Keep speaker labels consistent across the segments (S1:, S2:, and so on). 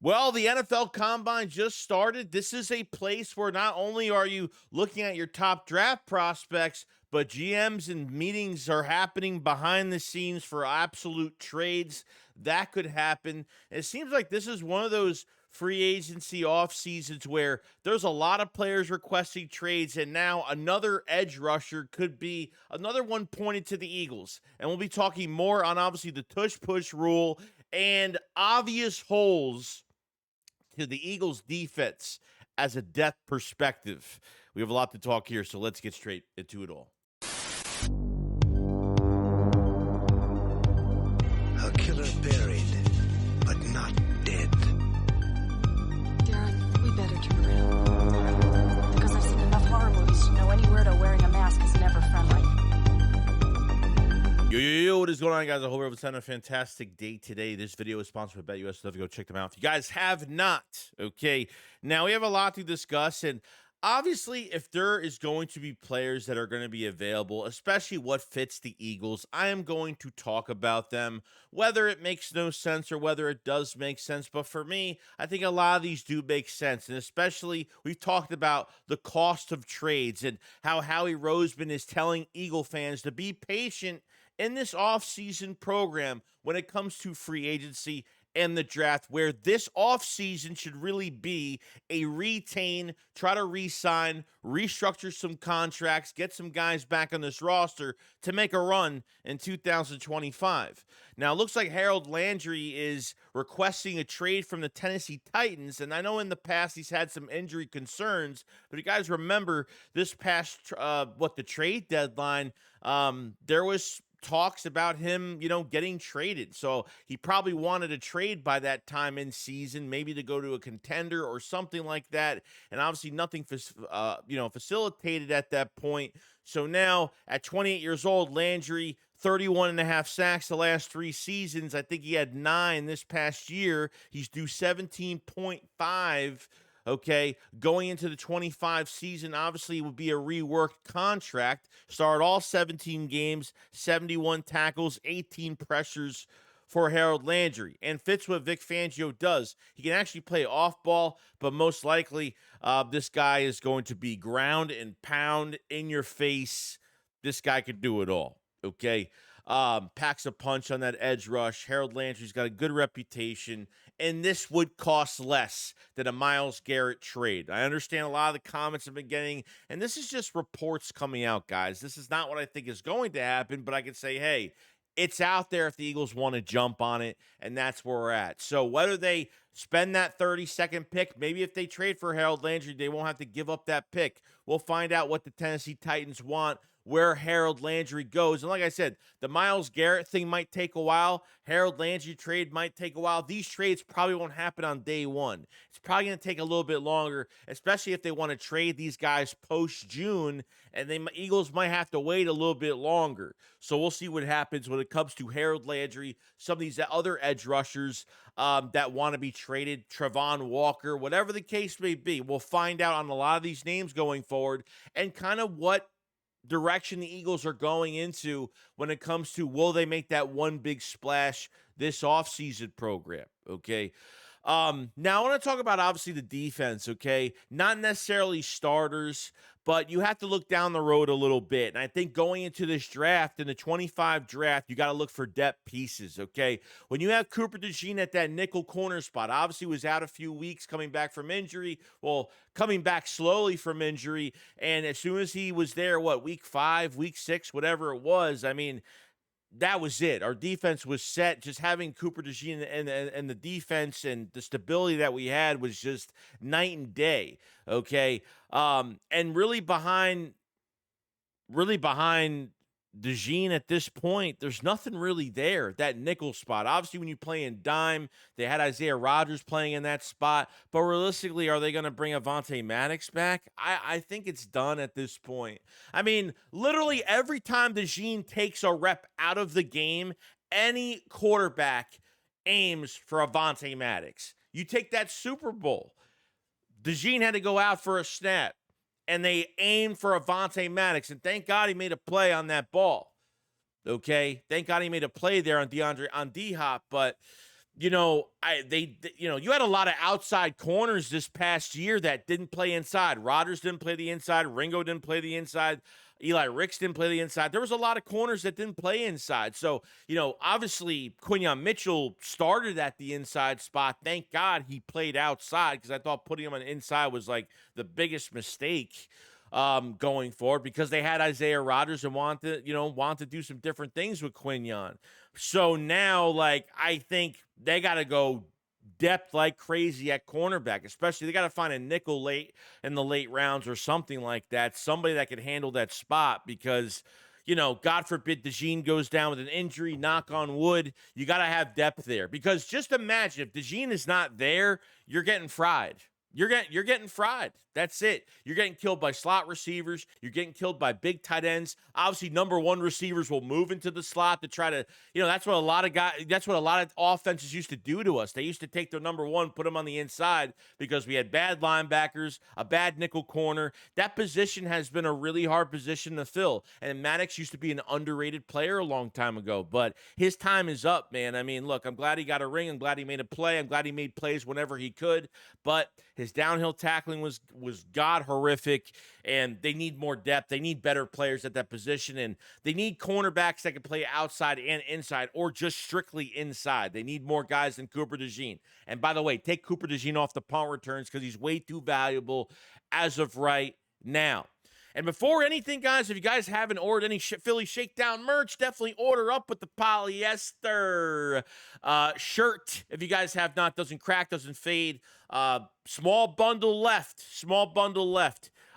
S1: Well, the NFL Combine just started. This is a place where not only are you looking at your top draft prospects, but GMs and meetings are happening behind the scenes for absolute trades. That could happen. It seems like this is one of those free agency off seasons where there's a lot of players requesting trades, and now another edge rusher could be another one pointed to the Eagles. And we'll be talking more on obviously the tush push rule and obvious holes to the Eagles defense as a depth perspective. We have a lot to talk here, so let's get straight into it all.
S2: A killer buried, but not dead.
S3: Darren, we better turn around. Because I've seen enough horror movies to know any weirdo wearing a mask is never friendly.
S1: Yo, what is going on, guys? I hope everyone's having a fantastic day today. This video is sponsored by BetUS, so go check them out if you guys have not. Okay, now we have a lot to discuss, and obviously, if there is going to be players that are going to be available, especially what fits the Eagles, I am going to talk about them, whether it makes no sense or whether it does make sense. But for me, I think a lot of these do make sense, and especially we've talked about the cost of trades and how Howie Roseman is telling Eagle fans to be patient in this offseason program when it comes to free agency and the draft, where this offseason should really be a retain, try to re-sign, restructure some contracts, get some guys back on this roster to make a run in 2025. Now, it looks like Harold Landry is requesting a trade from the Tennessee Titans, and I know in the past he's had some injury concerns, but you guys remember this past, the trade deadline, there was talks about him, getting traded. So he probably wanted a trade by that time in season, maybe to go to a contender or something like that. And obviously nothing, facilitated at that point. So now at 28 years old, Landry, 31 and a half sacks the last 3 seasons. I think he had 9 this past year. He's due 17.5. Okay, going into the 25 season, obviously it would be a reworked contract. Start all 17 games, 71 tackles, 18 pressures for Harold Landry, and fits what Vic Fangio does. He can actually play off ball, but most likely this guy is going to be ground and pound in your face. This guy could do it all, okay? Packs a punch on that edge rush. Harold Landry's got a good reputation, and this would cost less than a Myles Garrett trade. I understand a lot of the comments I've been getting, and this is just reports coming out, guys. This is not what I think is going to happen, but I can say, hey, it's out there if the Eagles want to jump on it, and that's where we're at. So whether they spend that 32nd pick, maybe if they trade for Harold Landry, they won't have to give up that pick. We'll find out what the Tennessee Titans want, where Harold Landry goes. And like I said, the Myles Garrett thing might take a while. Harold Landry trade might take a while. These trades probably won't happen on day one. It's probably going to take a little bit longer, especially if they want to trade these guys post-June, and the Eagles might have to wait a little bit longer. So we'll see what happens when it comes to Harold Landry, some of these other edge rushers that want to be traded, Travon Walker, whatever the case may be. We'll find out on a lot of these names going forward and kind of what direction the Eagles are going into when it comes to will they make that one big splash this offseason program, okay? Now I want to talk about obviously the defense, okay? Not necessarily starters, but you have to look down the road a little bit. And I think going into this draft, in the 25 draft, you got to look for depth pieces, okay? When you have Cooper Dejean at that nickel corner spot, obviously was out a few weeks coming back from injury. Well, coming back slowly from injury. And as soon as he was there, week 5, week 6, whatever it was, I mean, that was it. Our defense was set. Just having Cooper Dejean and the defense and the stability that we had was just night and day. Okay. And really behind Dejean at this point, there's nothing really there, that nickel spot. Obviously, when you play in dime, they had Isaiah Rodgers playing in that spot. But realistically, are they going to bring Avonte Maddox back? I think it's done at this point. I mean, literally every time Dejean takes a rep out of the game, any quarterback aims for Avonte Maddox. You take that Super Bowl. Dejean had to go out for a snap, and they aimed for Avonte Maddox, and thank God he made a play on that ball. Okay? Thank God he made a play there on D-Hop, but You had a lot of outside corners this past year that didn't play inside. Rodgers didn't play the inside. Ringo didn't play the inside. Eli Ricks didn't play the inside. There was a lot of corners that didn't play inside. So, obviously Quinyon Mitchell started at the inside spot. Thank God he played outside, because I thought putting him on the inside was like the biggest mistake going forward, because they had Isaiah Rodgers and want to do some different things with Quinyon. So now, I think they got to go depth like crazy at cornerback, especially they got to find a nickel late in the late rounds or something like that, somebody that can handle that spot, because God forbid Dejean goes down with an injury, knock on wood, you got to have depth there. Because just imagine if Dejean is not there, you're getting fried. You're getting fried. That's it. You're getting killed by slot receivers. You're getting killed by big tight ends. Obviously, number one receivers will move into the slot to try to, that's what a lot of offenses used to do to us. They used to take their number one, put them on the inside, because we had bad linebackers, a bad nickel corner. That position has been a really hard position to fill. And Maddox used to be an underrated player a long time ago, but his time is up, man. I mean, look, I'm glad he got a ring. I'm glad he made a play. I'm glad he made plays whenever he could, but his downhill tackling was god horrific, and they need more depth. They need better players at that position, and they need cornerbacks that can play outside and inside, or just strictly inside. They need more guys than Cooper Dejean. And by the way, take Cooper Dejean off the punt returns, because he's way too valuable as of right now. And before anything, guys, if you guys haven't ordered any Philly Shakedown merch, definitely order up with the polyester shirt. If you guys have not, doesn't crack, doesn't fade. Small bundle left.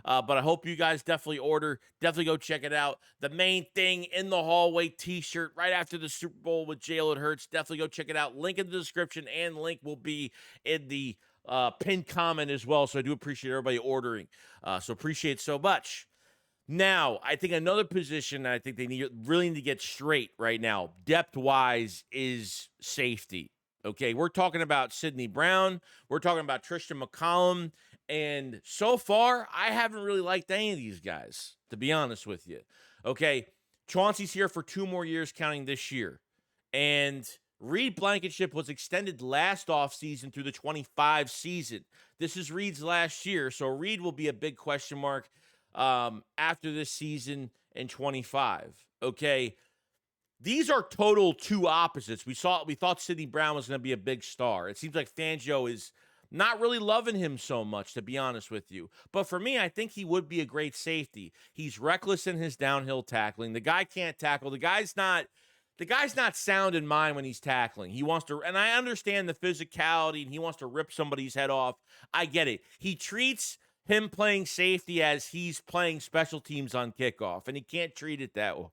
S1: But I hope you guys definitely order. Definitely go check it out. The main thing in the hallway t-shirt right after the Super Bowl with Jalen Hurts. Definitely go check it out. Link in the description, and link will be in the pinned comment as well. So I do appreciate everybody ordering. So appreciate it so much. Now, I think another position that I think they really need to get straight right now, depth-wise, is safety. Okay, we're talking about Sidney Brown. We're talking about Tristan McCollum. And so far, I haven't really liked any of these guys, to be honest with you. Okay, Chauncey's here for 2 more years, counting this year. And Reed Blankenship was extended last offseason through the 25 season. This is Reed's last year, so Reed will be a big question mark after this season in 25. Okay, these are total two opposites. We thought Sidney Brown was going to be a big star. It seems like Fangio is not really loving him so much, to be honest with you. But for me, I think he would be a great safety. He's reckless in his downhill tackling. The guy can't tackle. The guy's not sound in mind when he's tackling. He wants to, and I understand the physicality, and he wants to rip somebody's head off. I get it. He treats him playing safety as he's playing special teams on kickoff, and he can't treat it that way.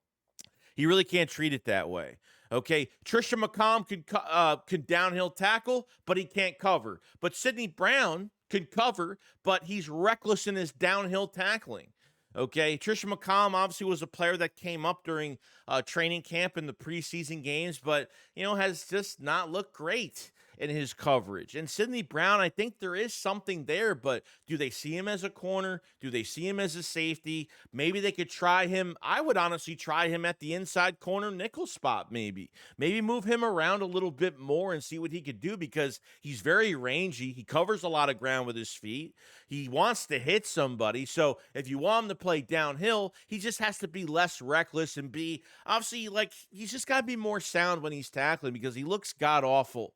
S1: He really can't treat it that way. Okay, Tristan McCollum can downhill tackle, but he can't cover. But Sidney Brown can cover, but he's reckless in his downhill tackling. Okay, Tristan McCollum obviously was a player that came up during training camp in the preseason games, but, has just not looked great in his coverage. And Sidney Brown, I think there is something there, but do they see him as a corner? Do they see him as a safety? Maybe they could try him. I would honestly try him at the inside corner nickel spot, maybe. Maybe move him around a little bit more and see what he could do, because he's very rangy. He covers a lot of ground with his feet. He wants to hit somebody. So if you want him to play downhill, he just has to be less reckless and be, obviously, he's just got to be more sound when he's tackling, because he looks god-awful.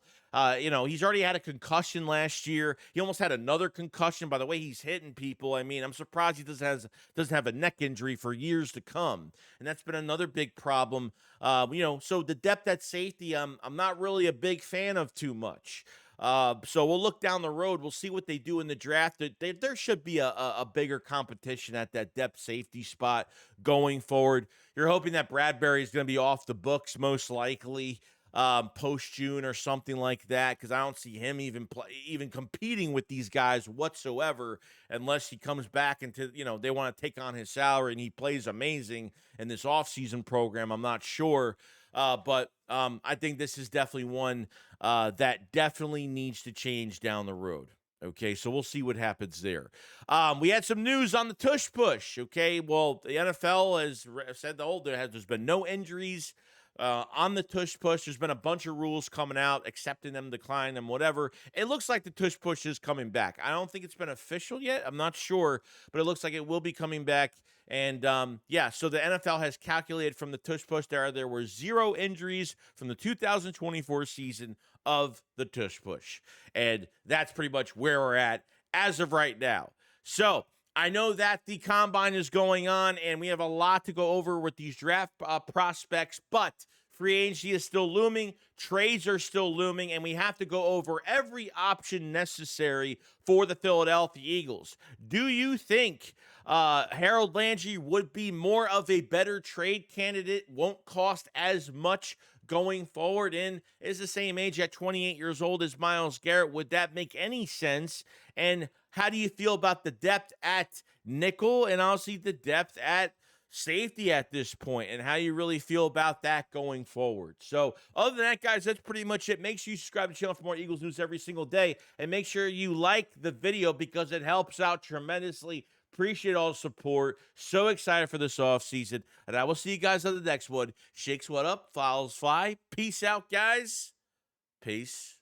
S1: He's already had a concussion last year. He almost had another concussion by the way he's hitting people. I mean, I'm surprised he doesn't have a neck injury for years to come. And that's been another big problem. So the depth at safety, I'm not really a big fan of too much. So we'll look down the road. We'll see what they do in the draft. There should be a bigger competition at that depth safety spot going forward. You're hoping that Bradbury is going to be off the books, most likely. Post-June or something like that, because I don't see him even competing with these guys whatsoever, unless he comes back into, they want to take on his salary and he plays amazing in this offseason program. I'm not sure, but I think this is definitely one that definitely needs to change down the road. Okay, so we'll see what happens there. We had some news on the TUSH push. Okay, well, the NFL has said there's been no injuries on the tush push. There's been a bunch of rules coming out, accepting them, declining them, whatever. It looks like the tush push is coming back. I don't think it's been official yet. I'm not sure, but it looks like it will be coming back. And yeah, so the NFL has calculated from the tush push there were 0 injuries from the 2024 season of the tush push. And that's pretty much where we're at as of right now. So I know that the combine is going on, and we have a lot to go over with these draft prospects, but free agency is still looming, trades are still looming, and we have to go over every option necessary for the Philadelphia Eagles. Do you think Harold Landry would be more of a better trade candidate, won't cost as much going forward, and is the same age at 28 years old as Myles Garrett? Would that make any sense? And how do you feel about the depth at nickel and obviously the depth at safety at this point, and how you really feel about that going forward? So other than that, guys, that's pretty much it. Make sure you subscribe to the channel for more Eagles news every single day, and make sure you like the video because it helps out tremendously. Appreciate all the support. So excited for this offseason, and I will see you guys on the next one. Shakes what up, fouls fly. Peace out, guys. Peace.